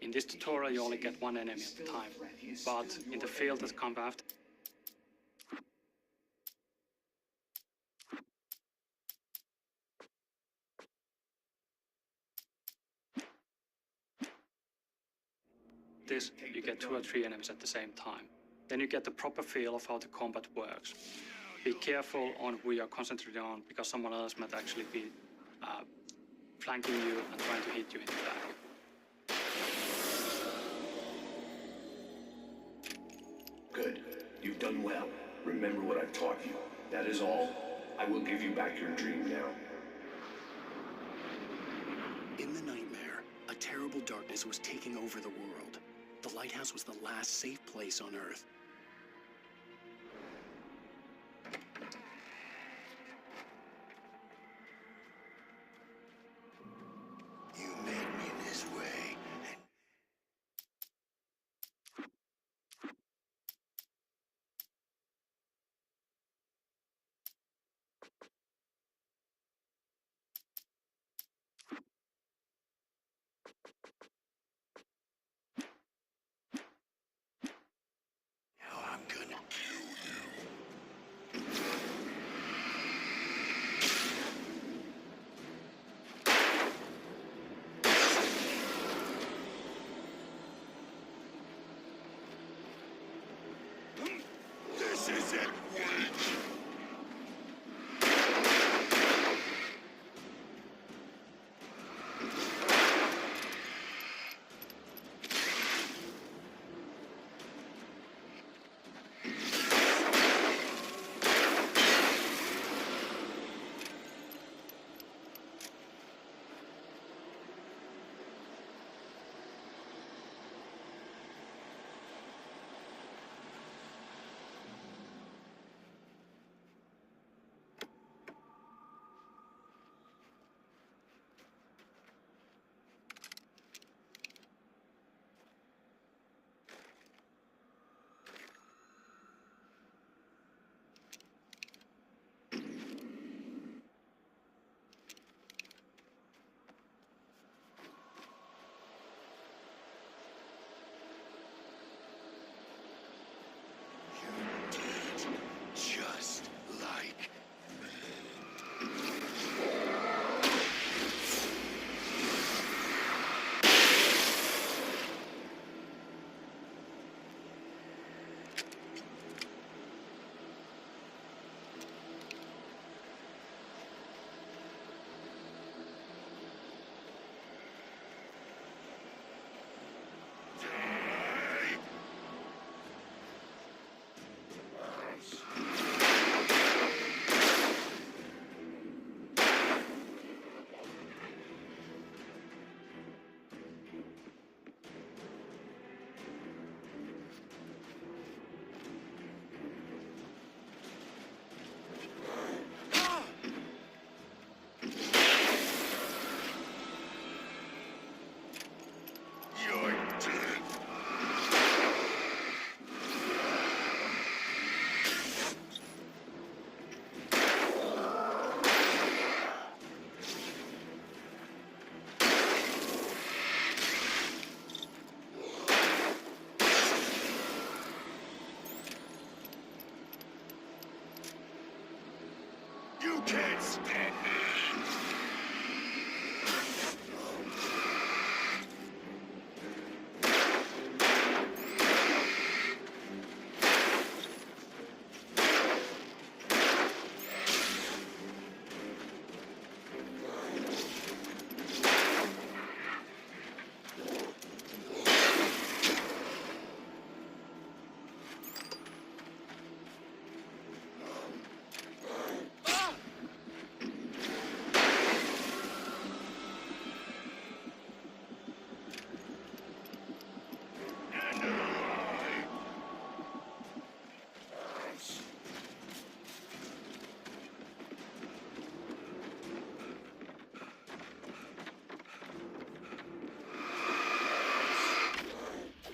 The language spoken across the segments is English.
In this tutorial you only get one enemy at a time, but in the field that comes after, this you get 2 or 3 enemies at the same time. Then you get the proper feel of how the combat works. Be careful on who you're concentrating on, because someone else might actually be flanking you and trying to hit you in the back. Good. You've done well. Remember what I've taught you. That is all. I will give you back your dream now. In the nightmare, a terrible darkness was taking over the world. The lighthouse was the last safe place on Earth. You made me this way. Now I'm gonna kill you. This is it, witch! Just like you're dead. You can't stand me!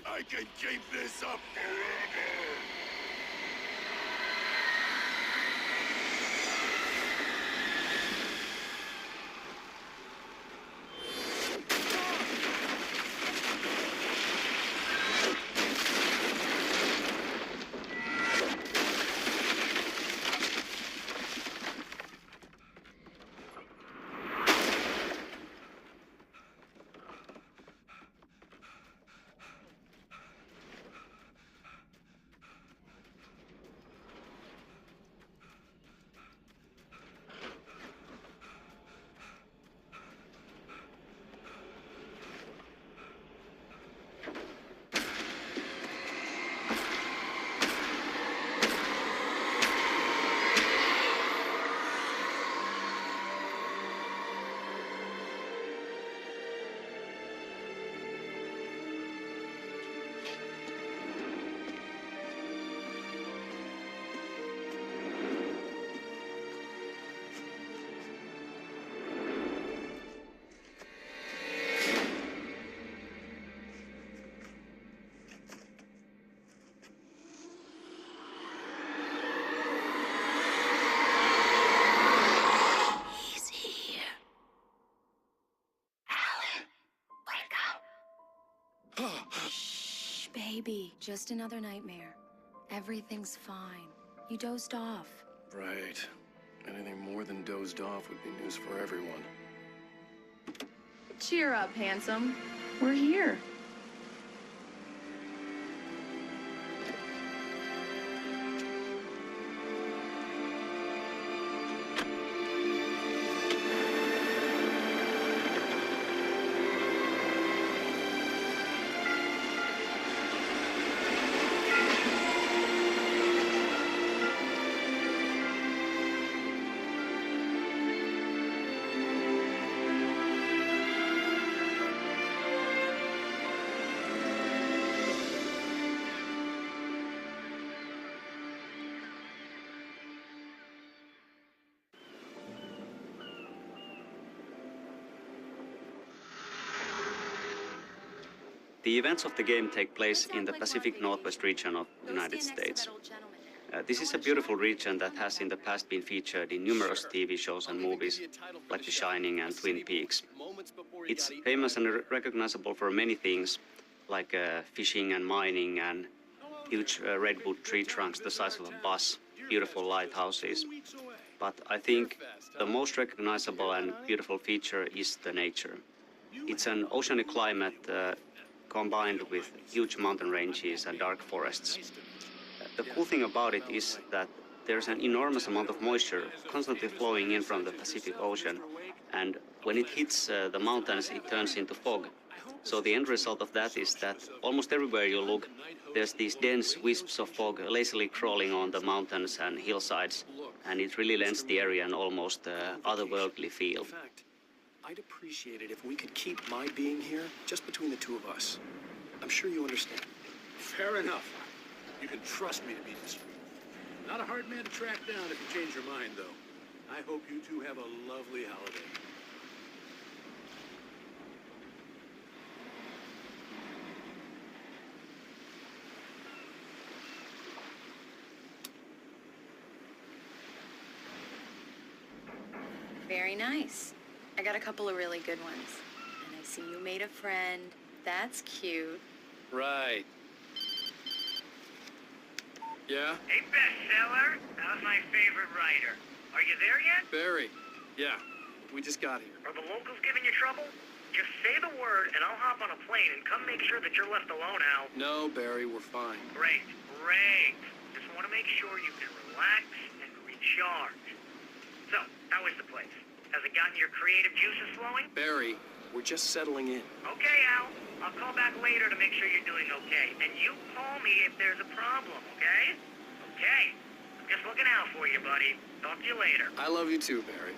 I can keep this up forever! baby. Just another nightmare. Everything's fine. You dozed off. Right. Anything more than dozed off would be news for everyone. Cheer up, handsome. We're here. The events of the game take place in the Pacific Northwest region of the United States. This is a beautiful region that has in the past been featured in numerous TV shows and movies, like The Shining and Twin Peaks. It's famous and recognizable for many things, like fishing and mining and huge redwood tree trunks the size of a bus, beautiful lighthouses. But I think the most recognizable and beautiful feature is the nature. It's an oceanic climate combined with huge mountain ranges and dark forests. The cool thing about it is that there's an enormous amount of moisture constantly flowing in from the Pacific Ocean, and when it hits the mountains, it turns into fog. So the end result of that is that almost everywhere you look, there's these dense wisps of fog lazily crawling on the mountains and hillsides, and it really lends the area an almost otherworldly feel. I'd appreciate it if we could keep my being here just between the two of us. I'm sure you understand. Fair enough. You can trust me to be discreet. Not a hard man to track down if you change your mind, though. I hope you two have a lovely holiday. Very nice. I got a couple of really good ones. And I see you made a friend. That's cute. Right. Yeah? Hey, bestseller. How's my favorite writer? Are you there yet? Barry. Yeah. We just got here. Are the locals giving you trouble? Just say the word, and I'll hop on a plane and come make sure that you're left alone, Al. No, Barry, we're fine. Great, great. Just want to make sure you can relax and recharge. So, how is the place? Has it gotten your creative juices flowing? Barry, we're just settling in. Okay, Al. I'll call back later to make sure you're doing okay. And you call me if there's a problem, okay? Okay. I'm just looking out for you, buddy. Talk to you later. I love you too, Barry.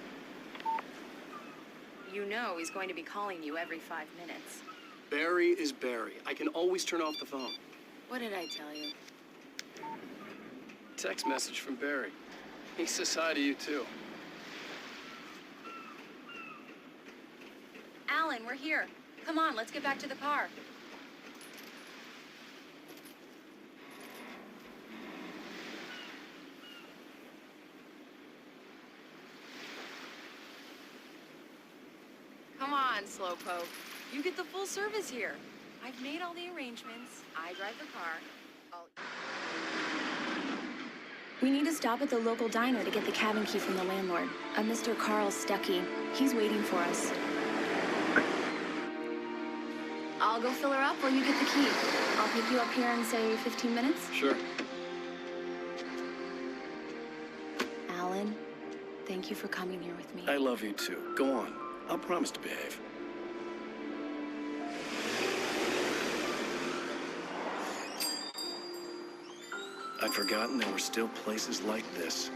You know he's going to be calling you every 5 minutes. Barry is Barry. I can always turn off the phone. What did I tell you? Text message from Barry. He says hi to you too. Alan, we're here. Come on, let's get back to the car. Come on, Slowpoke. You get the full service here. I've made all the arrangements. I drive the car. We need to stop at the local diner to get the cabin key from the landlord, a Mr. Carl Stuckey. He's waiting for us. I'll go fill her up while you get the key. I'll pick you up here in, say, 15 minutes. Sure. Alan, thank you for coming here with me. I love you too. Go on. I'll promise to behave. I'd forgotten there were still places like this.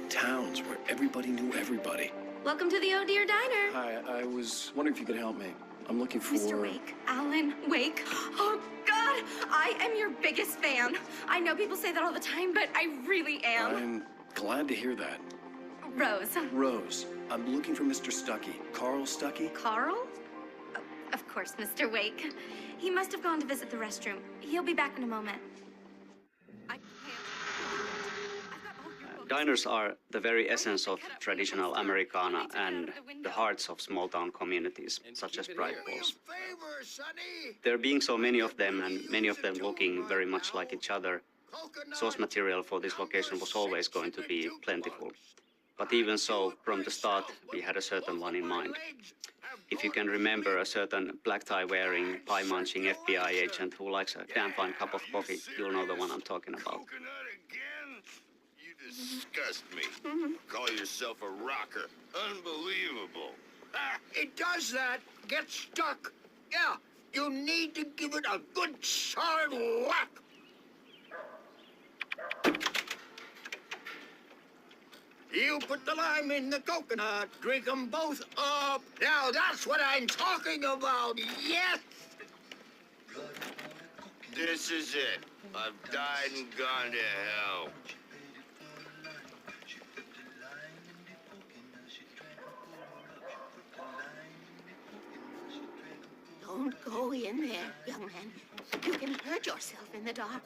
Towns where everybody knew everybody. Welcome to the Oh Dear Diner. Hi, I was wondering if you could help me. I'm looking for... Mr. Wake. Alan Wake. Oh, God! I am your biggest fan. I know people say that all the time, but I really am. I'm glad to hear that. Rose. Rose, I'm looking for Mr. Stuckey. Carl Stuckey? Carl? Oh, of course, Mr. Wake. He must have gone to visit the restroom. He'll be back in a moment. I can't. I've got all your books. Diners are the very essence of traditional Americana and the hearts of small-town communities, such as Bright Falls. There being so many of them, and many of them looking very much like each other, source material for this location was always going to be plentiful. But even so, from the start, we had a certain one in mind. If you can remember a certain black tie-wearing, pie-munching FBI agent who likes a damn fine cup of coffee, you'll know the one I'm talking about. You disgust me. Call yourself a rocker. Unbelievable. It does that. Get stuck. Yeah, you need to give it a good solid whack. You put the lime in the coconut, drink them both up. Now that's what I'm talking about, yes! This is it. I've died and gone to hell. Don't go in there, young man. You can hurt yourself in the dark.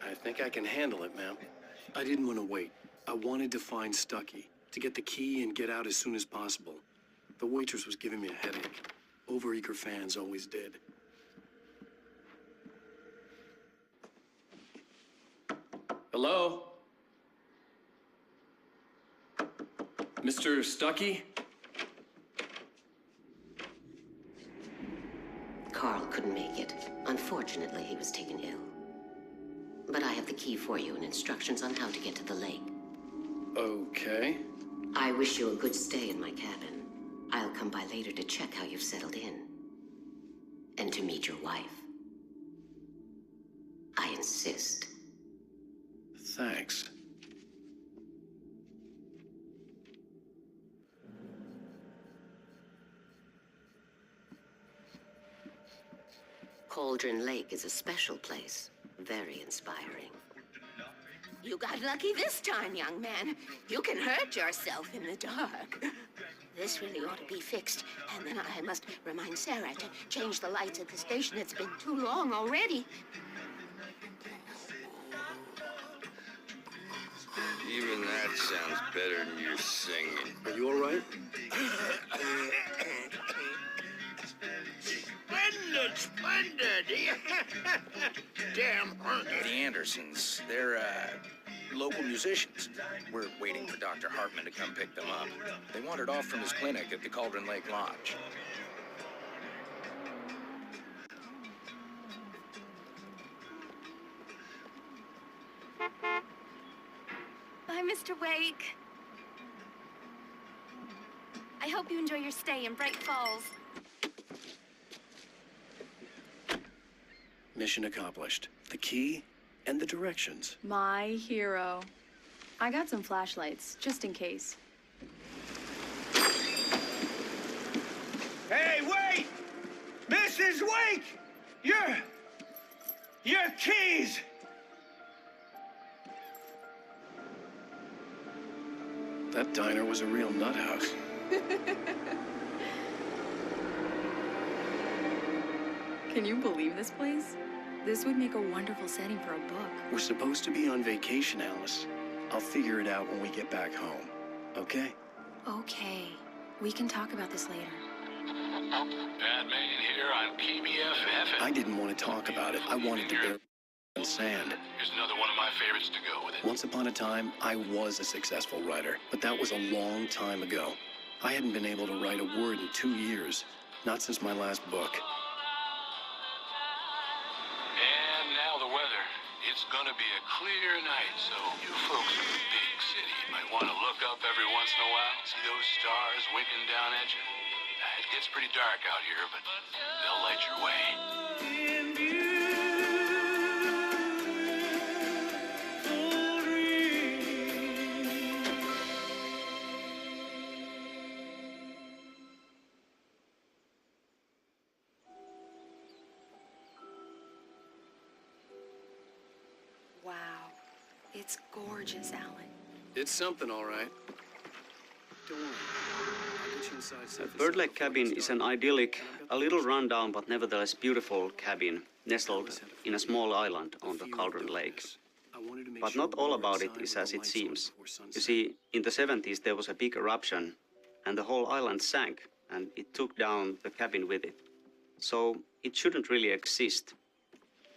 I think I can handle it, ma'am. I didn't want to wait. I wanted to find Stucky, to get the key and get out as soon as possible. The waitress was giving me a headache. Overeager fans always did. Hello? Mr. Stucky? Carl couldn't make it. Unfortunately, he was taken ill. But I have the key for you and instructions on how to get to the lake. Okay. I wish you a good stay in my cabin. I'll come by later to check how you've settled in. And to meet your wife. I insist. Thanks. Cauldron Lake is a special place. Very inspiring. You got lucky this time, young man. You can hurt yourself in the dark. This really ought to be fixed. And then I must remind Sarah to change the lights at the station. It's been too long already. Even that sounds better than your singing. Are you all right? Splendid, splendid! Damn hornet. The Andersons, they're, local musicians. We're waiting for Dr. Hartman to come pick them up. They wandered off from his clinic at the Cauldron Lake Lodge. Bye, Mr. Wake. I hope you enjoy your stay in Bright Falls. Mission accomplished. The key and the directions. My hero. I got some flashlights, just in case. Hey, wait! Mrs. Wake! Your keys! That diner was a real nut house. Can you believe this place? This would make a wonderful setting for a book. We're supposed to be on vacation, Alice. I'll figure it out when we get back home. Okay? Okay. We can talk about this later. Batman here on KBFF. I didn't want to talk about it. I wanted to bury in sand. Here's another one of my favorites to go with it. Once upon a time, I was a successful writer, but that was a long time ago. I hadn't been able to write a word in 2 years. Not since my last book. And now the weather. It's gonna be a clear night, so you folks in the big city might want to look up every once in a while, see those stars winking down at you. It gets pretty dark out here, but they'll light your way. Wow. It's gorgeous, Alan. It's something, all right. Don't worry. I'll get you inside safe and Bird Lake sound Cabin before it is an starts. idyllic, a little rundown but nevertheless beautiful cabin nestled in a small island on the Cauldron Lake. wanted to make But sure not we all were about it inside is with as the it lights on seems. before sunset. You see, in the 70s there was a big eruption and the whole island sank and it took down the cabin with it. So it shouldn't really exist,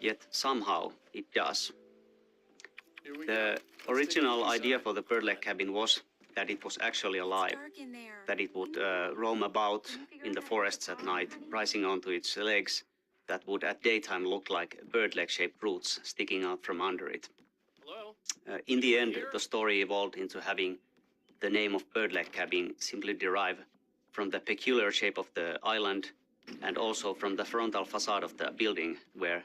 yet somehow it does. The original idea for the bird leg cabin was that it was actually alive, that it would roam about in the forests at night, rising onto its legs that would at daytime look like bird leg shaped roots sticking out from under it. In the end, the story evolved into having the name of bird leg cabin simply derive from the peculiar shape of the island and also from the frontal facade of the building, where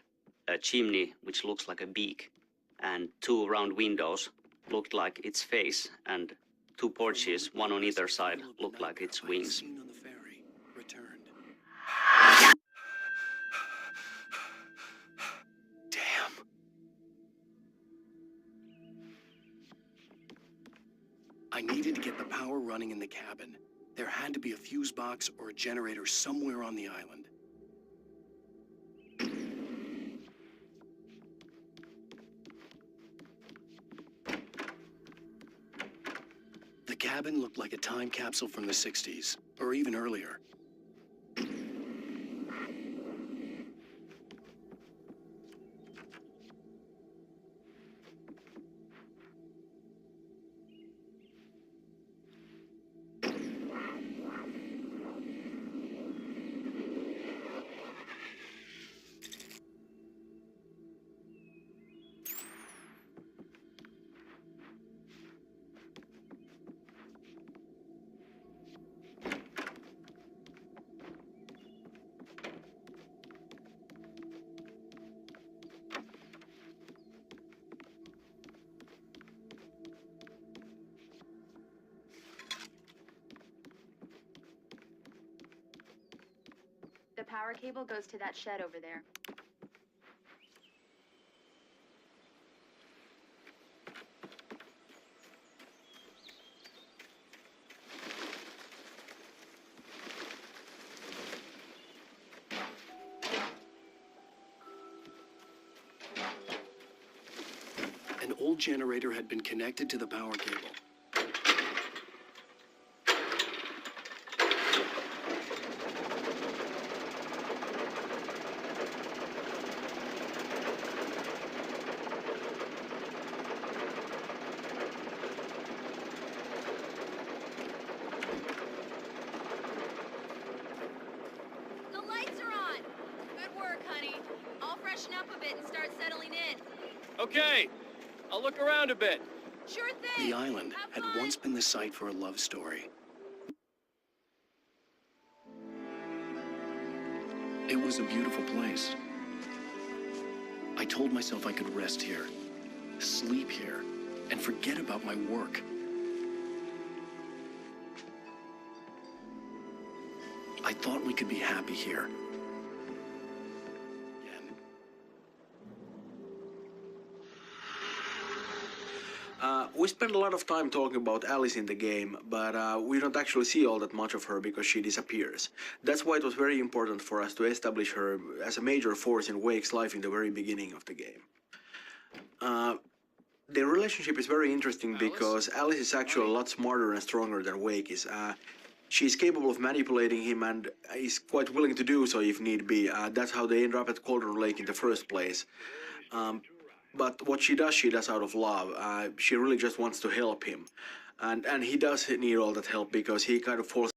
a chimney, which looks like a beak, and two round windows looked like its face, and two porches, one on either side, looked like its wings. On the ferry, returned. Damn. I needed to get the power running in the cabin. There had to be a fuse box or a generator somewhere on the island. The cabin looked like a time capsule from the 60s, or even earlier. The power cable goes to that shed over there. An old generator had been connected to the power cable. The lights are on! Good work, honey. I'll freshen up a bit and start settling in. Okay, I'll look around a bit. Sure thing! The island had once been the site for a love story. It was a beautiful place. I told myself I could rest here, sleep here, and forget about my work. I thought we could be happy here. We spend a lot of time talking about Alice in the game, but we don't actually see all that much of her because she disappears. That's why it was very important for us to establish her as a major force in Wake's life in the very beginning of the game. Their relationship is very interesting because Alice is actually a lot smarter and stronger than Wake is. She's capable of manipulating him and is quite willing to do so if need be. That's how they end up at Cauldron Lake in the first place. But what she does out of love. She really just wants to help him. And he does need all that help because he kind of falls